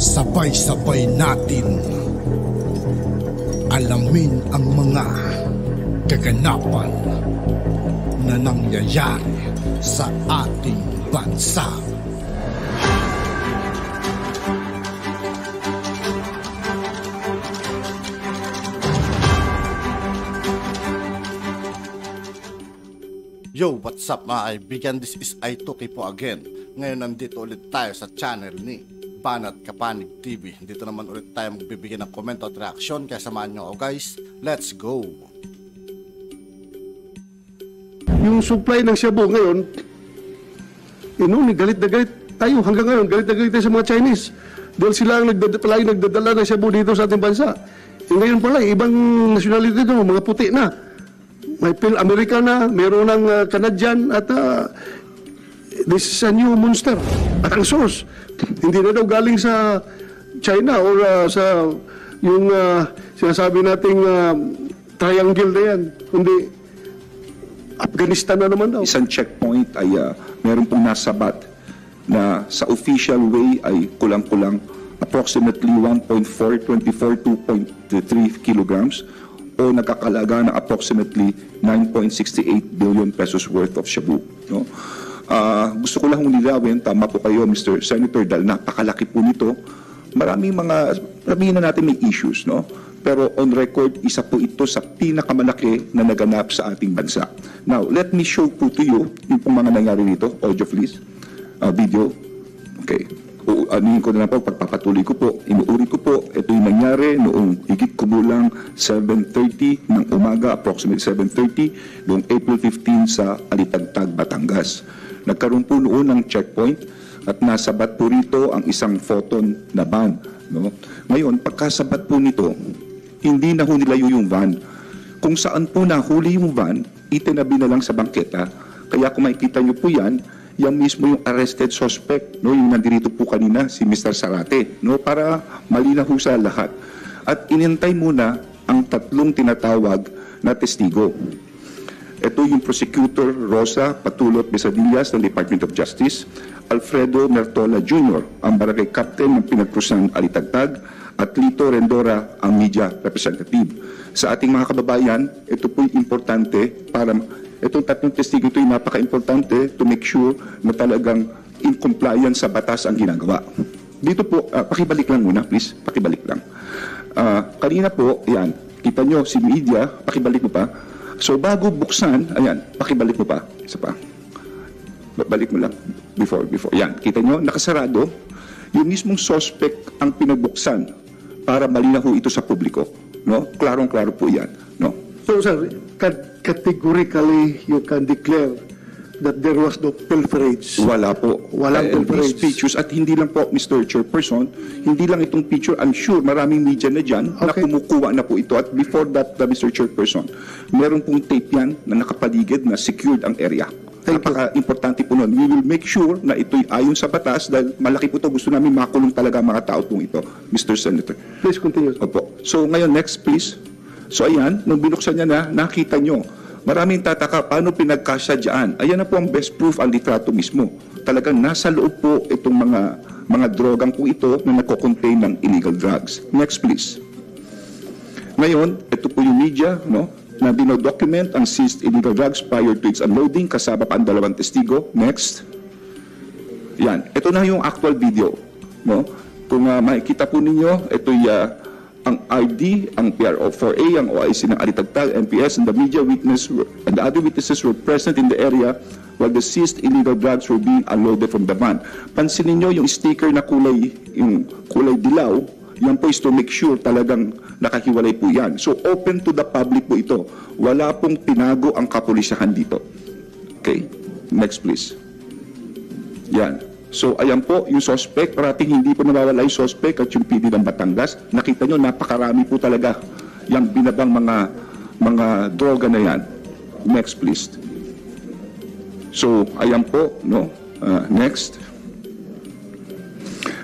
Sabay-sabay natin alamin ang mga kaganapan na nangyayari sa ating bansa. Yo, what's up mga kaibigan? This is I2K po again. Ngayon nandito ulit tayo sa channel ni Banat Kapanig TV. Dito naman ulit tayo magbibigay ng komento at reaksyon. Kaya samahan nyo ako guys. Let's go! Yung supply ng shabu ngayon, galit na galit tayo hanggang ngayon. Galit na galit tayo sa mga Chinese. Dahil sila ang nagdadala ng shabu dito sa ating bansa. Ngayon pala, ibang nationality dito, mga puti na. May Amerika na, meron ng Canadian at this is a new monster. At ang source, hindi na daw galing sa China or sa yung sinasabi nating triangle na yan, kundi Afghanistan na naman daw. Isang checkpoint ay meron pong nasabat na sa official way ay kulang-kulang approximately 2.3 kilograms o nagkakalaga na approximately 9.68 billion pesos worth of shabu. No? Gusto ko lang nilawin, tama po kayo Mr. Senator, dahil napakalaki po nito. Sabihin na natin may issues, no? Pero on record, isa po ito sa pinakamalaki na naganap sa ating bansa. Now, let me show po to you yung pong mga nangyari dito. Audio please. Video. Okay. Anuhin ko na lang po, pagpapatuloy ko po, inuuri ko po, ito yung nangyari noong higit kumulang 7:30 ng umaga, approximately 7:30, noong April 15 sa Alitagtag, Batangas. Nagkaroon po noon ng checkpoint at nasabat po rito ang isang photon na van. No? Ngayon, pagkasabat po nito, hindi na ho nilayo yung van. Kung saan po nahuli yung van, itinabi na lang sa bangketa. Kaya kung makikita nyo po yan mismo yung arrested suspect, no, yung nandito po kanina, si Mr. Sarate, no, para malinaw sa lahat. At inintay muna ang tatlong tinatawag na testigo. Ito yung Prosecutor Rosa Patulot Besadillas ng Department of Justice, Alfredo Mertola Jr., ang barangay captain ng pinagkrusang Alitagtag, at Lito Rendora, ang media representative. Sa ating mga kababayan, ito po yung importante para itong tatlong testigo ito ay napaka-importante to make sure na talagang in compliance sa batas ang ginagawa. Dito po, pakibalik lang muna, please. Pakibalik lang. Kanina po, ayan, kita nyo si media, pakibalik mo pa. So bago buksan, ayan, pakibalik mo pa. Isa pa. Balik mo lang. Before. Ayan, kita nyo, nakasarado. Yung mismong suspect ang pinagbuksan para malinaw ito sa publiko. No? Klarong-klaro po yan. No? So sir, categorically you can declare that there was no pilferage. Wala po. Walang pilferage. These pictures, at hindi lang po, Mr. Chairperson, hindi lang itong picture, I'm sure maraming media na dyan na kumukuha na po ito. At before that, Mr. Chairperson, meron pong tape yan na nakapaligid na secured ang area. Napaka-importante po nun. We will make sure na ito'y ayon sa batas dahil malaki po ito. Gusto namin makulong talaga mga tao pong ito, Mr. Senator. Please continue. Opo. So ngayon, next please. So ayan, nung binuksan niya na, nakita nyo, maraming tataka, paano pinagkasya dyan? Ayan na po ang best proof, ang litrato mismo. Talagang nasa loob po itong mga drogang po ito na nagko-contain ng illegal drugs. Next please. Ngayon, ito po yung media, no, na dino-document ang seized illegal drugs prior to its unloading, kasama pa ang dalawang testigo. Next. Yan, ito na yung actual video. No? Kung makikita po ninyo, ito'y ang RD, ang PRO4A, ang OIC ng Alitagtag, MPS, and the media witness and the other witnesses were present in the area while the seized illegal drugs were being unloaded from the van. Pansinin nyo yung sticker na yung kulay dilaw, yan po is to make sure talagang nakahiwalay po yan. So open to the public po ito. Wala pong pinago ang kapulisahan dito. Okay, next please. Yan. So, ayan po, yung suspect, parating hindi po nawawala yung suspect at yung PD ng Batangas. Nakita nyo, napakarami po talaga yung binabang mga droga na yan. Next, please. So, ayan po, no? Next.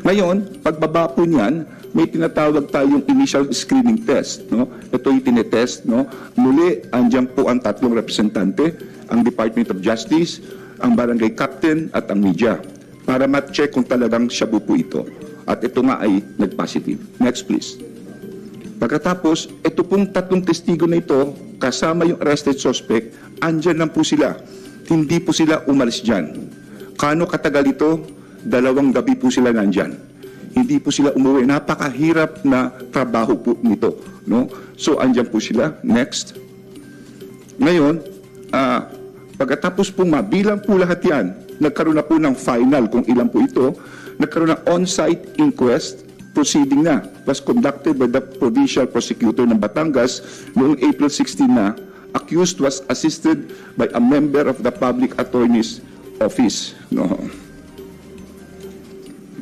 Ngayon, pagbaba po niyan, may tinatawag tayong initial screening test, no? Ito yung tinetest, no? Muli, andyan po ang tatlong representante, ang Department of Justice, ang barangay captain at ang media, para ma-check kung talagang shabu po ito. At ito nga ay nag-positive. Next please. Pagkatapos, ito pong tatlong testigo na ito, kasama yung arrested suspect, andyan lang po sila. Hindi po sila umalis dyan. Kano katagal ito? 2 gabi po sila nandyan. Hindi po sila umuwi. Napakahirap na trabaho po nito. No? So, andyan po sila. Next. Ngayon, pagkatapos po mabilang po lahat yan, nagkaroon na po ng final kung ilan po ito, nagkaroon ng on-site inquest, proceeding na, was conducted by the Provincial Prosecutor ng Batangas noong April 16 na. Accused was assisted by a member of the Public Attorney's Office. No.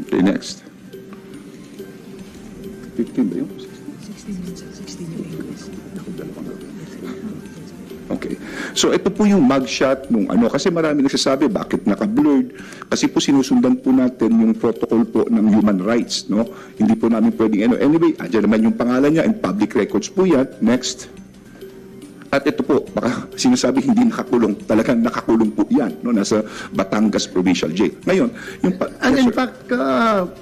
Okay, next. 15 ba yun? 16. Okay. So ito po yung mugshot nung ano, kasi marami nagsasabi bakit naka-blurred, kasi po sinusundan po natin yung protocol po ng human rights, no? Hindi po namin pwedeng ano. Anyway, andyan naman yung pangalan niya and public records po yan. Next. At ito po, baka sinasabi hindi nakakulong, talagang nakakulong po yan, no? Nasa Batangas Provincial Jail. Ngayon, yung And in fact,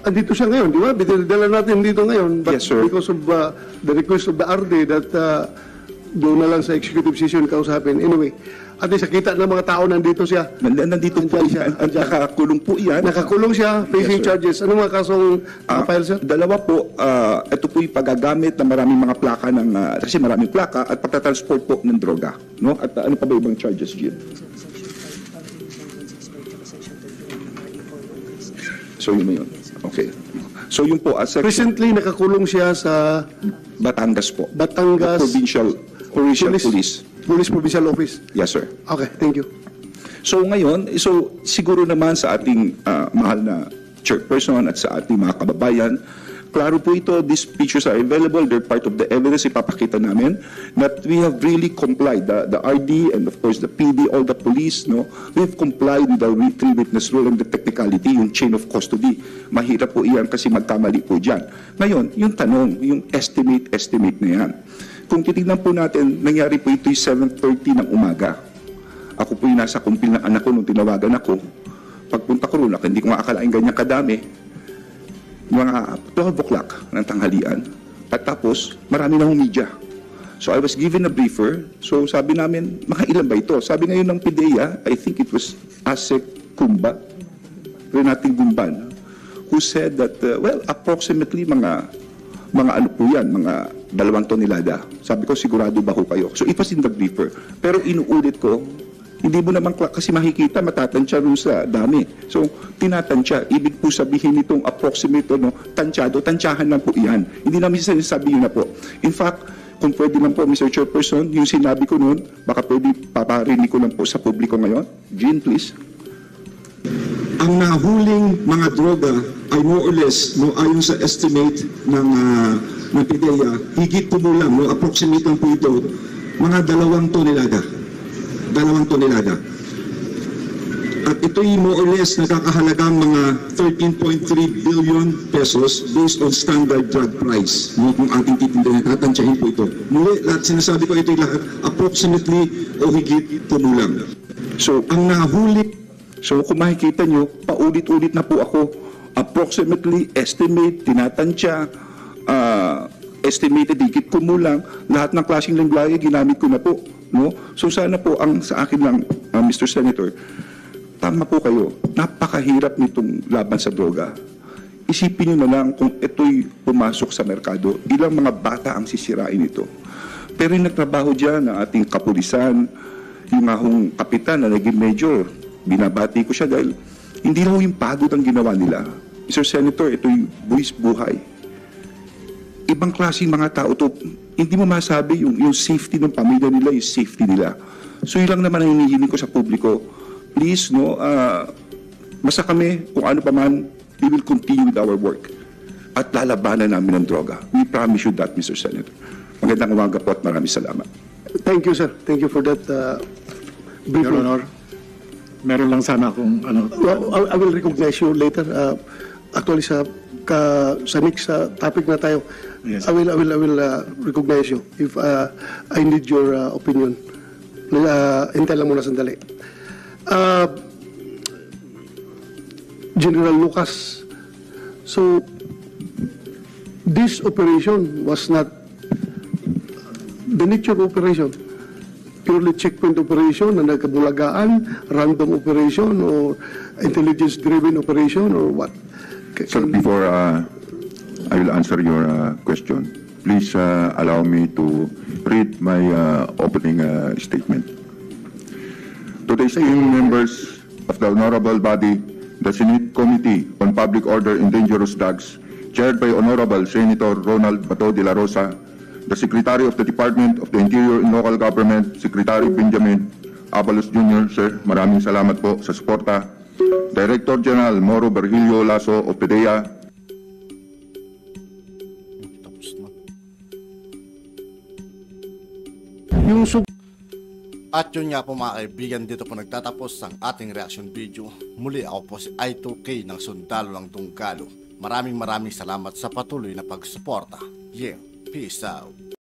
andito siya ngayon, di ba? Dinala natin dito ngayon. But yes, sir. Because of the request of the RD that doon na lang sa executive session kausapin. Anyway, at least nakita ng mga tao nandito siya. Nandito po Andyan siya. yan. Nakakulong po yan. Nakakulong siya, facing Yes, sir. charges. Ano mga kasong file, sir? Dalawa po, ito po yung paggagamit ng maraming mga plaka ng, kasi maraming plaka at pagtatransport po ng droga. No? At ano pa ba ibang charges, Jim? So yun yun. Okay. So yun po, Recently, nakakulong siya sa Batangas po. Batangas Provincial Police. Police Provincial Office. Yes, sir. Okay, thank you. So ngayon, siguro naman sa ating mahal na chairperson at sa ating mga kababayan, klaro po ito, these pictures are available, they're part of the evidence, ipapakita namin, that we have really complied, the RD and of course the PD, all the police, no, we've complied with the three witness rule and the technicality, yung chain of custody. Mahirap po iyan kasi magkamali po dyan. Ngayon, yung tanong, yung estimate na yan. Kung titignan po natin, nangyari po ito yung 7:30 ng umaga. Ako po yung nasa kumpil ng anak ko nung tinawagan ako. Pagpunta ko rin, hindi ko maakalain ganyan kadami. Mga 12 o'clock ng tanghalian. At tapos, marami na media. So I was given a briefer. So sabi namin, ilan ba ito? Sabi ngayon ng PDEA, I think it was Asek Kumba, Renating Gumban, who said that, approximately mga ano po yan, mga 2 tonelada. Sabi ko, sigurado ba ho kayo? So it was in the briefer. Pero inuulit ko, hindi mo naman kasi makikita, matatansya rin sa dami. So, tinatansya. Ibig po sabihin nitong approximate, no, tansyahan lang po iyan. Hindi namin sinasabi yun na po. In fact, kung pwede lang po, Mr. Chairperson, yung sinabi ko noon, baka pwede paparinig ko lang po sa publiko ngayon. Jean, please. Ang nahuling mga droga ay more or less, no, ayon sa estimate ng PDEA, higit po lang, no, approximate lang po ito, mga 2 tonelada. 2 tonelada. At ito'y more or less nakakahalagang mga 13.3 billion pesos based on standard drug price. No, kung ating titindahan, tatansyahin po ito. Muli, lahat sinasabi ko ito'y lahat approximately o higit kumulang. So, Ang nahuli, kung makikita nyo, paulit-ulit na po ako. Approximately, estimate, tinatansya, estimated, higit kumulang, lahat ng klaseng lengguwahe ginamit ko na po. No? So sana po ang sa akin lang, Mr. Senator, tama po kayo, napakahirap nitong laban sa droga. Isipin nyo na lang kung ito'y pumasok sa merkado, ilang mga bata ang sisirain ito. Pero yung nagtrabaho dyan ng ating kapulisan, yung ahong kapitan na naging major, binabati ko siya dahil hindi lang yung pagod ang ginawa nila. Mr. Senator, ito'y buwis buhay. Ibang klaseng mga tao to, hindi mo masabi yung safety ng pamilya nila, yung safety nila. So yun lang naman ang hinihiling ko sa publiko. Please, no, basta kami, kung ano pa man, we will continue with our work. At lalabanan namin ng droga. We promise you that, Mr. Senator. Magandang umaga po at maraming salamat. Thank you, sir. Thank you for that briefing. Your Honor, meron lang sana akong ano. Well, I will recognize you later. Actually, sa next topic na tayo, Yes. I will recognize you if I need your opinion. Hintay lang muna sandali. General Lucas, so this operation was not the nature of operation. Purely checkpoint operation na nagkabulagaan, random operation, or intelligence-driven operation, or what? Sir, before I will answer your question, please allow me to read my opening statement. To the esteemed members of the honorable body, the Senate Committee on Public Order and Dangerous Drugs, chaired by Honorable Senator Ronald Bato de la Rosa, the Secretary of the Department of the Interior and Local Government, Secretary Benjamin Abalos Jr., sir, maraming salamat po sa suporta. Director General Moro Virgilio Lasso of PDEA, Tapos na. Yung At yun nga po mga kaibigan, dito po nagtatapos ang ating reaction video. Muli ako po si I2K ng Sundalo ng Tunggalo. Maraming salamat sa patuloy na pagsuporta. Yeah, peace out.